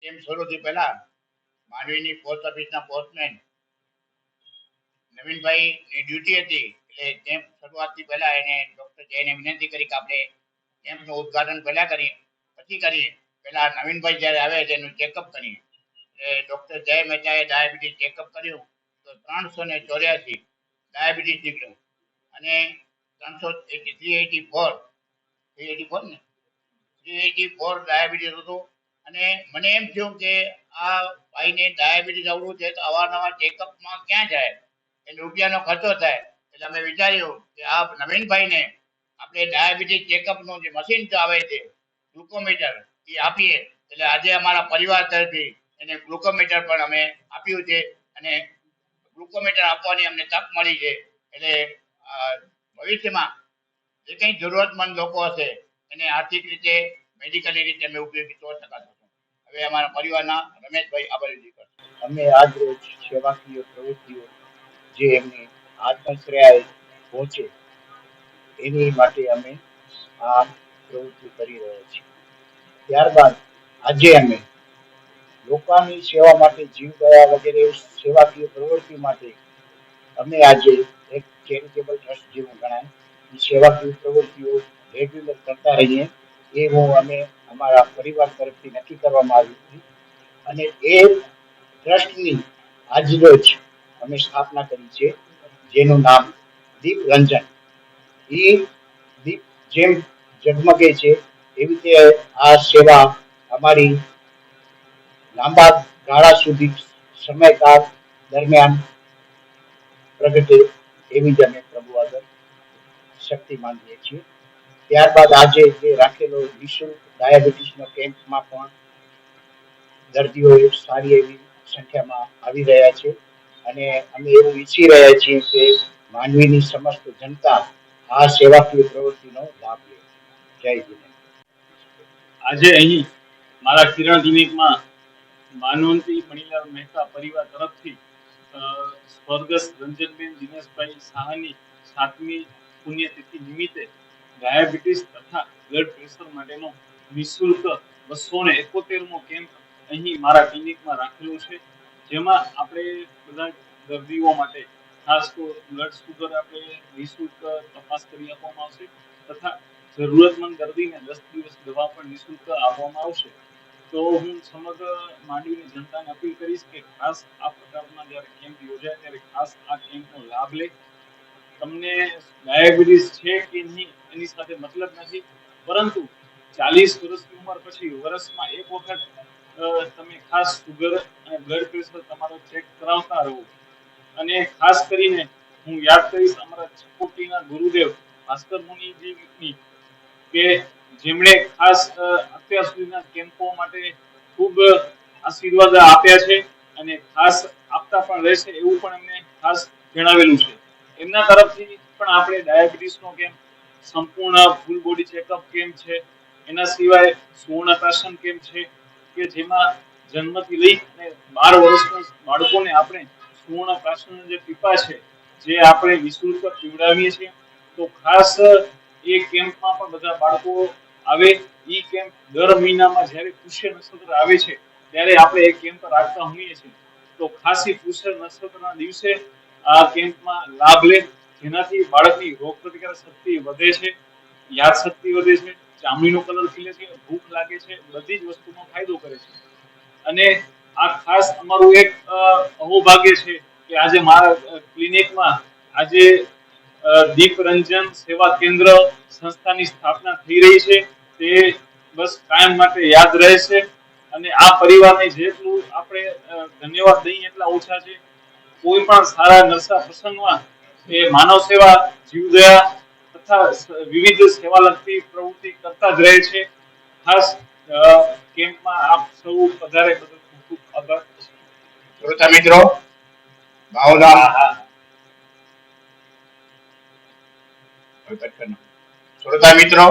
Camp શરૂથી પહેલા માંડવીની post ઓફિસના postman Navinbhai ની ડ્યુટી હતી એટલે કેમ્પ શરૂઆતથી પહેલા એને ડોક્ટર જયને વિનંતી કરી કે આપણે કેમ્પનું ઉદ્ઘાટન પહેલા કરીએ પછી કરીએ. પહેલા નવીનભાઈ જ્યારે આવે તેનું ચેકઅપ કરીએ. એટલે ડોક્ટર જય મહેતાએ ડાયાબિટીસ ચેકઅપ કર્યું તો 384 ડાયાબિટીસ નીકળ્યું અને 384 ને 384 ડાયાબિટીસ હતું. અને મને એમ થયું કે આ ભાઈને ડાયાબિટીસ આવડું છે તો અવારનવાર ચેકઅપમાં ક્યાં જાય, એટલે રૂપિયાનો ખર્ચો થાય. એટલે અમે વિચાર્યું કે આ નવીનભાઈને આપણે ડાયાબિટીસ ચેકઅપનું જે મશીન આવે છે ગ્લુકોમીટર એ આપીએ. એટલે આજે અમારા પરિવાર તરફથી એને ગ્લુકોમીટર પણ અમે આપ્યું છે અને ગ્લુકોમીટર આપવાની અમને તક મળી છે. એટલે ભવિષ્યમાં જે કંઈ જરૂરતમંદ લોકો હશે એને આર્થિક રીતે મેડિકલની રીતે અમે ઉપયોગી 100% થશું. હવે અમારા પરિવારના રમેશભાઈ આભારી કરશે. અમે આજ રોજ સેવાકીય પ્રવૃત્તિઓ જે એમની આત્મશ્રેય પહોંચે એની માટે અમે આ પ્રવૃત્તિ કરી રહ્યા છીએ. ત્યારબાદ આજે અમે લોકોની સેવા માટે જીવ દયા વગેરે સેવાકીય પ્રવૃત્તિ માટે અમે આજે એક ચેરિટેબલ ટ્રસ્ટ જેવું ગણાય એ સેવાકીય પ્રવૃત્તિઓ રેગ્યુલર કરતા રહીએ એવું અમે અમારા પરિવાર તરફથી નક્કી કરવામાં આવ્યું હતું. અને એ ટ્રસ્ટની આજરોજ અમે સ્થાપના કરી છે જેનું નામ દીપ રંજન. એ દીપ જેમ ઝગમગે છે એવી રીતે આ સેવા અમારી લાંબા ગાળા સુધી સમયકાળ દરમિયાન પ્રગટે એવી જ અમે પ્રભુ આગળ શક્તિ માંગીએ છીએ. ત્યારબાદ આજે જે રાખેલો નિઃશુલ્ક ડાયાબિટીસનો કેમ્પમાં પણ દર્દીઓ સારી એવી સંખ્યામાં આવી રહ્યા છે અને અમે એવું ઈચ્છી રહ્યા છીએ કે માનવીની સમસ્ત જનતા આ સેવાકીય પ્રવૃત્તિનો લાભ લે. જય જીનેન્દ્ર. આજે અહીં મારા કિરણ ક્લિનિકમાં માનવંતી મણિલાલ મહેતા પરિવાર તરફથી સ્વર્ગસ્થ રંજનબેન દિનેશભાઈ સાહાની 7મી પુણ્યતિથિ નિમિત્તે ડાયાબિટીસ તથા બ્લડ પ્રેશર માટેનો નિઃશુલ્ક 271મો કેમ્પ અહીં મારા ક્લિનિકમાં રાખેલો છે, જેમાં આપણે બધા દર્દીઓ માટે ખાસ તો બ્લડ સુગર આપણે નિઃશુલ્ક તપાસ કરી આપવામાં આવશે તથા જરૂરતમંદ દર્દીને 10 દિવસ દવા પણ નિઃશુલ્ક આપવામાં આવશે. તો હું સમગ્ર માંડવીની જનતાને અપીલ કરીશ કે ખાસ આ પ્રકારના જ્યારે કેમ્પ યોજાય ત્યારે ખાસ આ કેમ્પનો લાભ લે. તમને ડાયાબિટીસ છે કે નહીં એની સાથે મતલબ નથી, પરંતુ 40 વર્ષની ઉંમર પછી વર્ષમાં એક વખત તમે ખાસ સુગર અને બ્લડ પ્રેશર તમારો ચેક કરાવતા રહો. અને ખાસ કરીને હું યાદ કરીશ અમારા ચકોટીના ગુરુદેવ ભાસ્કર મુનિજીની કે જેમણે ખાસ અત્યાર સુધીના કેમ્પો માટે ખૂબ આશીર્વાદ આપ્યા છે અને ખાસ આપતા પણ રહેશે એવું પણ એમને ખાસ જણાવેલું છે. એમના તરફથી પણ આપણે ડાયાબિટીસનો કેમ્પ, સંપૂર્ણ ફૂલ બોડી ચેકઅપ કેમ્પ છે, એના સિવાય સુવર્ણપ્રાશન કેમ્પ છે કે જેમાં જન્મથી લઈ અને 12 વર્ષના બાળકોને આપણે સુવર્ણપ્રાશન જે ટીપા છે જે આપણે નિઃશુલ્ક પીવડાવીએ છીએ. તો ખાસ એ કેમ્પમાં પણ બધા બાળકો આવે. ઈ કેમ્પ દર મહિનામાં જ્યારે પુષ્ય નક્ષત્ર આવે છે ત્યારે આપણે એ કેમ્પ રાખતા હોઈએ છીએ. તો ખાસ એ પુષ્ય નક્ષત્રના દિવસે આ કેમ્પમાં લાભ લે, જેનાથી બાળકની રોગ પ્રતિકારક શક્તિ વધે છે, યાદ શક્તિ વધે છે, ચામડીનો કલર ખીલે છે, ભૂખ લાગે છે, બધી જ વસ્તુનો ફાયદો કરે છે. અને આ ખાસ અમારું એક અહોભાગ્ય છે કે આજે મારા ક્લિનિકમાં આજે દીપ રંજન સેવા કેન્દ્ર સંસ્થાની સ્થાપના થઈ રહી છે. તે બસ કાયમ માટે યાદ રહેશે અને આ પરિવારને જેટલું આપણે ધન્યવાદ દઈએ એટલા ઓછા છે. કોઈ પણ સારા નરસા પ્રસંગમાં એ માનવ સેવા, જીવદયા તથા વિવિધ સેવા લગતી પ્રવૃત્તિ કરતા જ રહે છે. ખાસ કેમ્પમાં આપ સૌ પધારે બદલ ખૂબ ખૂબ આભાર. શ્રોતા મિત્રો, શ્રોતા મિત્રો,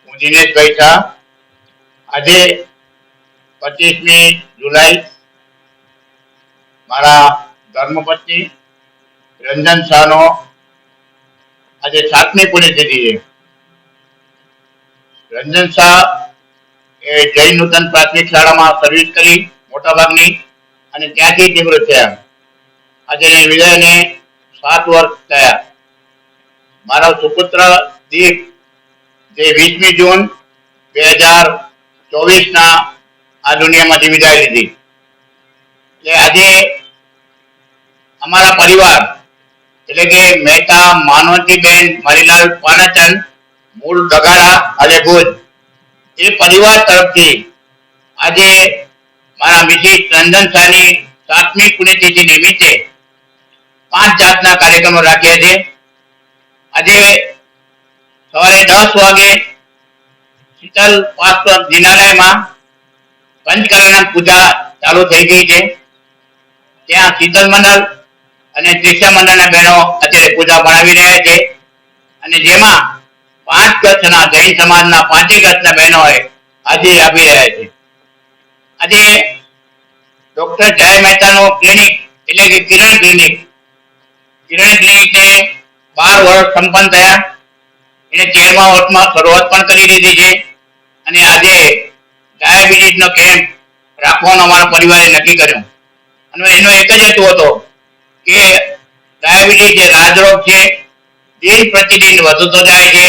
હું દિનેશભાઈ શાહ. આજે 25મી જુલાઈ મારા ધર્મપત્ની રંજન શાહનો આજે 7મી પુણ્યતિથિ છે. રંજન શાહ એ જૈન નૂતન પ્રાથમિક શાળામાં સર્વિસ કરી મોટાભાગની, અને ત્યાંથી નિવૃત્ત થયા. આજે વિજયને 7 વર્ષ થયા. મારો સુપુત્ર દીપ, જે 20મી જૂન 2024 આ દુનિયામાંથી વિદાય લીધી. એટલે આજે અમારા પરિવાર એટલે કે મહેતા માનવતીબેન મરીલાલ પાનાચંદ, મૂળ ડગારા અને ભુજ, એ પરિવાર તરફથી આજે મારા મિસિસ રંજન શાહની 7મી પુણ્યતિથિ નિમિત્તે 5 જાતના કાર્યક્રમો રાખ્યા છે. આજે સવારે 10 વાગે શીતલ પાસ્ટર જિનાલયમાં પંચકર્ણ પૂજા ચાલુ થઈ ગઈ છે. ત્યાં શીતલ મંડળ અને ત્રિષા મંડળના બહેનો અત્યારે પૂજા ભણાવી રહ્યા છે, અને જેમાં 5 કચ્છના જૈન સમાજના 5 કચ્છના બહેનોએ હાજરી આપી રહ્યા છે. આજે ડોક્ટર જય મહેતાનો ક્લિનિક એટલે કે કિરણ ક્લિનિકને 12 વર્ષ સંપન્ન થયા. એને 13મા વર્ષમાં શરૂઆત પણ કરી દીધી છે, અને આજે ડાયાબિટીસનો કેમ્પ રાખવાનો અમારા પરિવારે નક્કી કર્યું. અને એનો એક જ હેતુ હતો કે ડાયાબિટીસ જે રાજરોગ છે, દિન પ્રતિદિન વધતો જાય છે.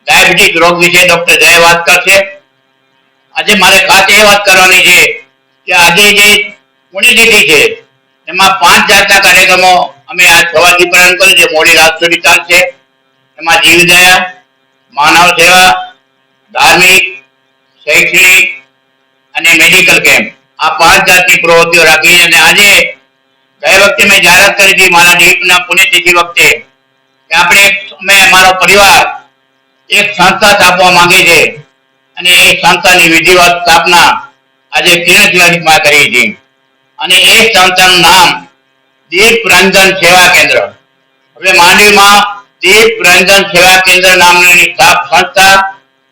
ડાયાબિટીસ રોગ વિશે ડોક્ટર જય વાત કરશે. આજે મારે ખાસ એ વાત કરવાની છે કે આજે જે પુણ્યતિથિ છે એમાં 5 જાતના કાર્યક્રમો અમે આ 6 વાગ્યે પ્રારંભ કર્યું છે, મોડી રાત સુધી ચાલશે. એમાં જીવદયા, માનવ સેવા, ધાર્મિક, શૈક્ષણિક અને મેડિકલ કેમ્પ, આ 5 જાતની પ્રવૃત્તિઓ રાખી. અને આજે ગઈ વખતે મેં જાહેરાત કરી હતી મારા દીપના પુણ્યતિથિ વખતે કે અમે અમારો પરિવાર એક સંસ્થા સ્થાપવા માંગે છે, અને એ સંસ્થાની વિધિવત સ્થાપના આજે કિરણ ક્લિનિકમાં કરી છે. અને એ સંસ્થાનું નામ દીપ રંજન સેવા કેન્દ્ર. હવે માંડવીમાં દીપ રંજન સેવા કેન્દ્ર નામની સંસ્થા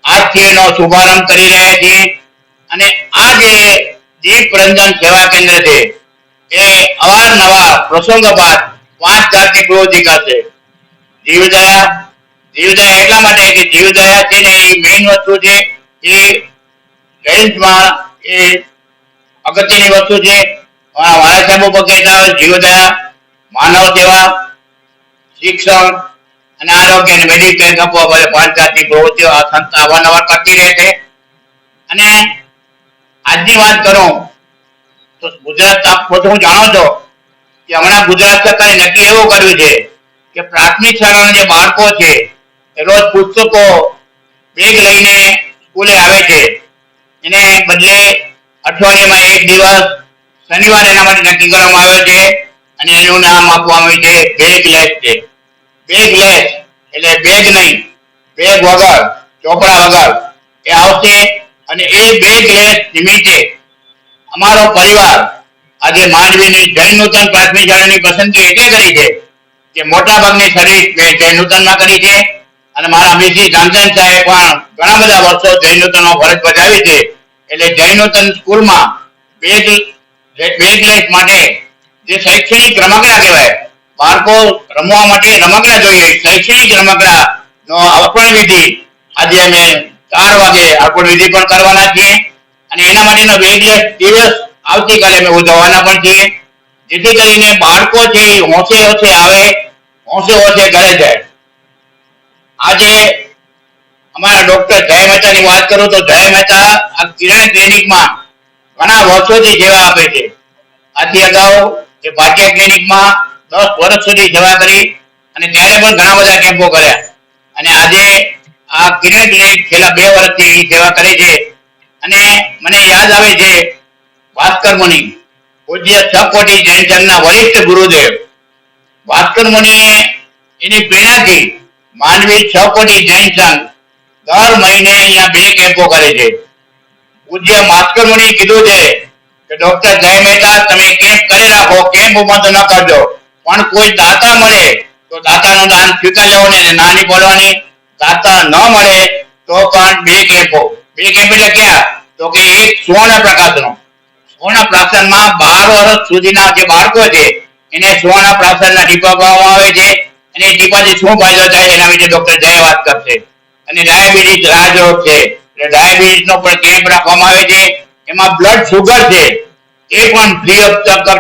આજથી એનો શુભારંભ કરી રહ્યા છીએ. અને આ જે દીપ રંજન સેવા કેન્દ્ર છે એ અવારનવાર પ્રસંગોપાત 5 જાતની પ્રવૃત્તિ કરશે. જીવદયા એટલા માટે કે જીવદયા છે ને એ મેઇન વસ્તુ છે, એ જૈનમાં એ અગત્યની વસ્તુ છે. મારા સાહેબો પર કહેતા હોય જીવદયા, માનવ સેવા, શિક્ષણ અને આરોગ્ય અને મેડિકલ કેમ્પ આપવા 5 જાતની પ્રવૃત્તિઓ આ સંસ્થા અવારનવાર કરતી રહે છે. અને આજની વાત કરું તો ગુજરાત આપ બધું જાણો છો કે હમણાં ગુજરાત સરકારે નક્કી એવું કર્યું છે કે પ્રાથમિક શાળાના જે બાળકો છે એ રોજ પુસ્તકો બેગ લઈને સ્કૂલે આવે છે, એને બદલે અઠવાડિયામાં 1 દિવસ શનિવાર એના માટે નક્કી કરવામાં આવ્યો છે, અને એનું નામ આપવામાં આવ્યું છે બેગલેસ છે. બેગલેસ એટલે બેગ નહીં, બેગ વગર, ચોપડા વગર એ આવશે. અને એ બેગલેસ નિમિત્તે અમારો પરિવાર આજે માંડવીની જૈન નૂતન પ્રાથમિક શાળાની પસંદગી એટલે કરી છે કે મોટા ભાગની સર્વિસ મેં જૈન નૂતનમાં કરી છે, અને મારા મિસિસ રામચંદ સાહેબ પણ ઘણા બધા વર્ષો જૈન નૂતનમાં ફરજ બજાવી છે. એટલે જૈન નૂતન સ્કૂલમાં બેગલેસ માટે જે શૈક્ષણિક રમકડા કહેવાય, બાળકો રમવા માટે રમકડા જોઈએ, શૈક્ષણિક રમકડા નો અર્પણ વિધિ આજે અમે 4 વાગે અર્પણ વિધિ પણ કરવાના છીએ. અને એના માટેનો બેગલેસ દિવસ આવતીકાલે અમે ઉજવવાના પણ છીએ, જેથી કરીને બાળકો છે એ હોંશે હોંશે આવે, હોંશે હોંશે ઘરે જાય. આજે અમારા ડોક્ટર જય મહેતાની વાત કરું તો જય મહેતા આ કિરણ ક્લિનિકમાં ઘણા વર્ષોથી સેવા આપે છે. આથી અગાઉ એ ભાગ્ય ક્લિનિકમાં 10 વર્ષ સુધી સેવા કરી, અને ત્યારે પણ ઘણા બધા કેમ્પો કર્યા. અને આજે આ કિરણ ક્લિનિક છેલ્લા 2 વર્ષથી સેવા કરે છે. અને મને યાદ આવે છે ભાસ્કર મુનિ, પૂજ્ય સકોટી જૈન સંઘના વરિષ્ઠ ગુરુદેવ ભાસ્કર મુનિએ એની પ્રેરણાથી માંડવી સકોટી જૈન સંઘ દર મહિને અહીંયા 2 કેમ્પો કરે છે. પૂજ્ય ભાસ્કર મુનિએ કીધું છે કે ડોક્ટર જય મહેતા તમે કેમ્પ કરી રાખો, કેમ્પ માં તો ન કરજો, પણ કોઈ દાતા મળે તો દાતાનું દાન સ્વીકાર લેવું ને નાની બોલવાની. દાતા ન મળે તો પણ 2 કેમ્પો. 2 કેમ્પ એટલે ક્યાં તો કે એક સુવર્ણ પ્રકાશનો, સુવર્ણ પ્રાસનમાં 12 વર્ષ સુધીના જે બાળકો છે એને સુવર્ણ પ્રાસનના ટીપા પાવામાં આવે છે, અને એ ટીપાથી શું ફાયદો થાય એના વિશે ડોક્ટર જય વાત કરશે. અને ડાયાબિટીસ રાજરોગ છે, એટલે ડાયાબિટીસનો પણ કેમ્પ રાખવામાં આવે છે. એમાં બ્લડ શુગર છે એ પણ ફ્રી ઓફ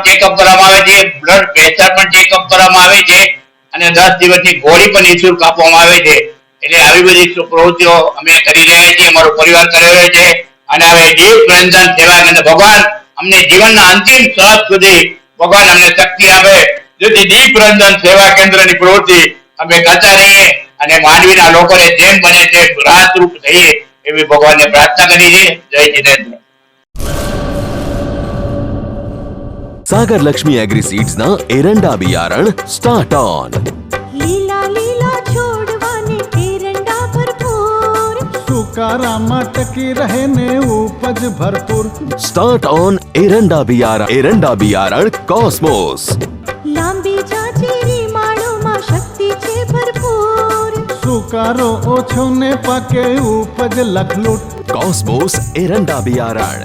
ચેકઅપ કરવામાં આવે છે. બ્લડ પ્રેશર પણ ચેકઅપ કરવામાં આવે છે અને 10 દિવસની ગોળી પણ નિઃશુલ્ક આપવામાં આવે છે. એટલે આવી બધી પ્રવૃત્તિઓ અમે કરી રહ્યા છીએ, અમારો પરિવાર કરી રહ્યો છે. અને હવે દીપ રંજન સેવા કેન્દ્ર, ભગવાન અમને જીવનના અંતિમ શ્વાસ સુધી ભગવાન અમને શક્તિ આપે, જેથી દીપ રંજન સેવા કેન્દ્રની પ્રવૃત્તિ અમે કરતા રહીએ અને માંડવીના લોકોને જેમ બને તેમ રાહતરૂપ થઈએ એવી ભગવાનને પ્રાર્થના કરી છે. જય જિનેન્દ્ર. सागर लक्ष्मी एग्रीसीड्स ना एरंडा बियारण स्टार्ट ऑन। લીલા લીલા છોડવાને એરંડા ભરપૂર, સુકારામાં ટકી રહે ને ઉપજ ભરપૂર। स्टार्ट ऑन एरंडा बियारण कॉस्मोस। લાંબી જાચેરી માળોમાં શક્તિ છે ભરપૂર, સુકારો ઓછો ને પાકે ઉપજ લખલૂટ। कॉस्मोस एरंडा बियारण